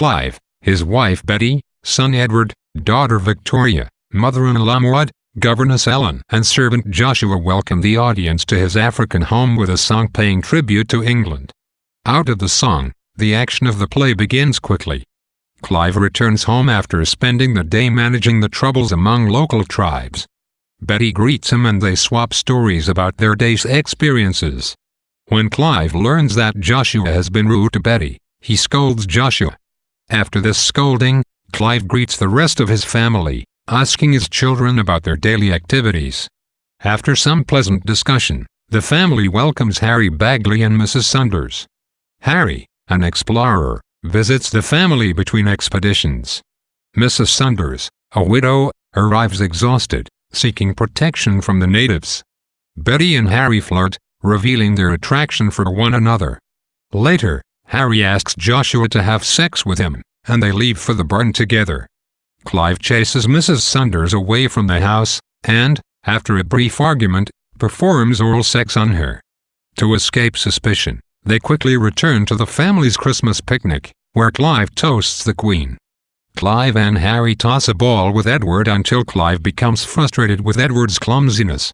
Clive, his wife Betty, son Edward, daughter Victoria, mother-in-law Maud, governess Ellen, and servant Joshua welcome the audience to his African home with a song paying tribute to England. Out of the song, the action of the play begins quickly. Clive returns home after spending the day managing the troubles among local tribes. Betty greets him and they swap stories about their day's experiences. When Clive learns that Joshua has been rude to Betty, he scolds Joshua. After this scolding, Clive greets the rest of his family, asking his children about their daily activities. After some pleasant discussion, the family welcomes Harry Bagley and Mrs. Saunders. Harry, an explorer, visits the family between expeditions. Mrs. Saunders, a widow, arrives exhausted, seeking protection from the natives. Betty and Harry flirt, revealing their attraction for one another. Later, Harry asks Joshua to have sex with him, and they leave for the barn together. Clive chases Mrs. Saunders away from the house, and, after a brief argument, performs oral sex on her. To escape suspicion, they quickly return to the family's Christmas picnic, where Clive toasts the Queen. Clive and Harry toss a ball with Edward until Clive becomes frustrated with Edward's clumsiness.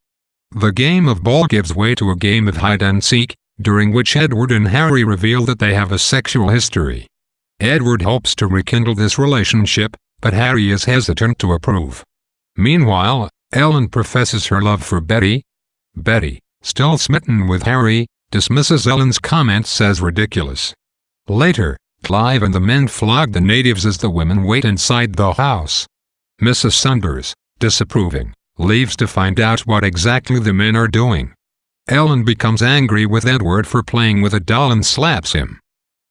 The game of ball gives way to a game of hide-and-seek, during which Edward and Harry reveal that they have a sexual history. Edward hopes to rekindle this relationship, but Harry is hesitant to approve. Meanwhile, Ellen professes her love for Betty. Betty, still smitten with Harry, dismisses Ellen's comments as ridiculous. Later, Clive and the men flog the natives as the women wait inside the house. Mrs. Saunders, disapproving, leaves to find out what exactly the men are doing. Ellen becomes angry with Edward for playing with a doll and slaps him.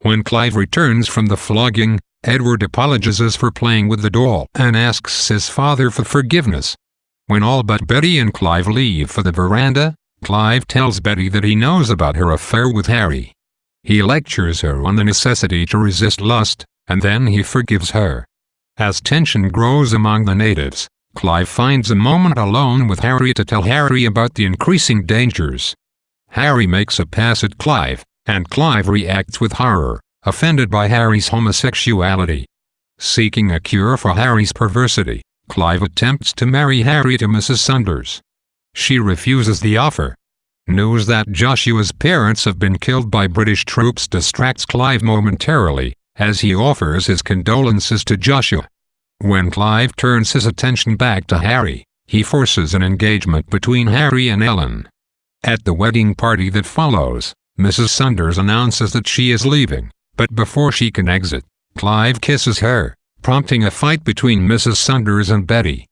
When Clive returns from the flogging, Edward apologizes for playing with the doll and asks his father for forgiveness. When all but Betty and Clive leave for the veranda, Clive tells Betty that he knows about her affair with Harry. He lectures her on the necessity to resist lust, and then he forgives her. As tension grows among the natives, Clive finds a moment alone with Harry to tell Harry about the increasing dangers. Harry makes a pass at Clive, and Clive reacts with horror, offended by Harry's homosexuality. Seeking a cure for Harry's perversity, Clive attempts to marry Harry to Mrs. Saunders. She refuses the offer. News that Joshua's parents have been killed by British troops distracts Clive momentarily, as he offers his condolences to Joshua. When Clive turns his attention back to Harry, he forces an engagement between Harry and Ellen. At the wedding party that follows, Mrs. Saunders announces that she is leaving, but before she can exit, Clive kisses her, prompting a fight between Mrs. Saunders and Betty.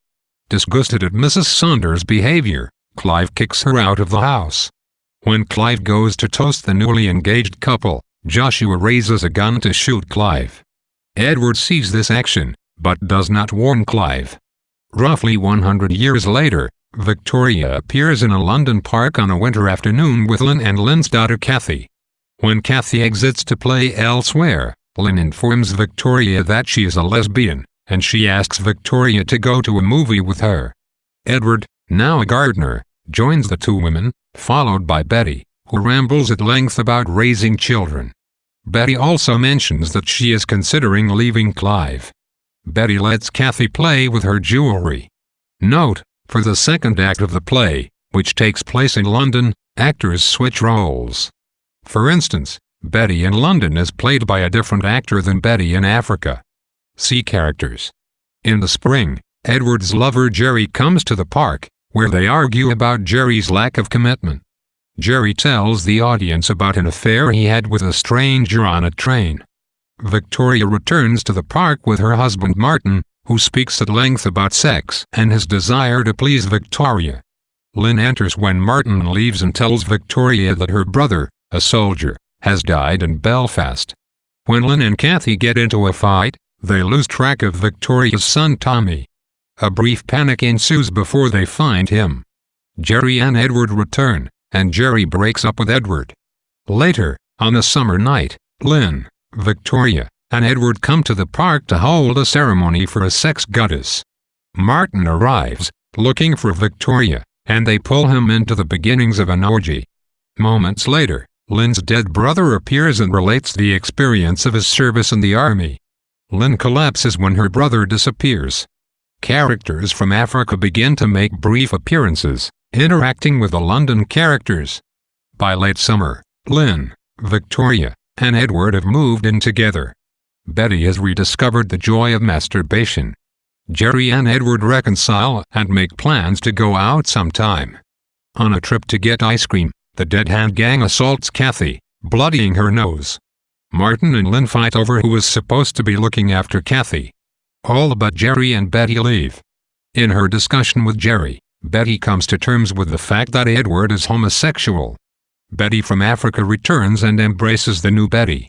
Disgusted at Mrs. Saunders' behavior, Clive kicks her out of the house. When Clive goes to toast the newly engaged couple, Joshua raises a gun to shoot Clive. Edward sees this action, but does not warn Clive. Roughly 100 years later, Victoria appears in a London park on a winter afternoon with Lynn and Lynn's daughter Cathy. When Cathy exits to play elsewhere, Lynn informs Victoria that she is a lesbian, and she asks Victoria to go to a movie with her. Edward, now a gardener, joins the two women, followed by Betty, who rambles at length about raising children. Betty also mentions that she is considering leaving Clive. Betty lets Cathy play with her jewelry. Note, for the second act of the play, which takes place in London, actors switch roles. For instance, Betty in London is played by a different actor than Betty in Africa. See characters. In the spring, Edward's lover Jerry comes to the park, where they argue about Jerry's lack of commitment. Jerry tells the audience about an affair he had with a stranger on a train. Victoria returns to the park with her husband Martin, who speaks at length about sex and his desire to please Victoria. Lynn enters when Martin leaves and tells Victoria that her brother, a soldier, has died in Belfast. When Lynn and Cathy get into a fight, they lose track of Victoria's son Tommy. A brief panic ensues before they find him. Jerry and Edward return, and Jerry breaks up with Edward. Later, on a summer night, Lynn, Victoria, and Edward come to the park to hold a ceremony for a sex goddess. Martin arrives, looking for Victoria, and they pull him into the beginnings of an orgy. Moments later, Lynn's dead brother appears and relates the experience of his service in the army. Lynn collapses when her brother disappears. Characters from Africa begin to make brief appearances, interacting with the London characters. By late summer, Lynn, Victoria, and Edward have moved in together. Betty has rediscovered the joy of masturbation. Jerry and Edward reconcile and make plans to go out sometime. On a trip to get ice cream, the Dead Hand Gang assaults Kathy, bloodying her nose. Martin and Lynn fight over who is supposed to be looking after Kathy. All but Jerry and Betty leave. In her discussion with Jerry, Betty comes to terms with the fact that Edward is homosexual. Betty from Africa returns and embraces the new Betty.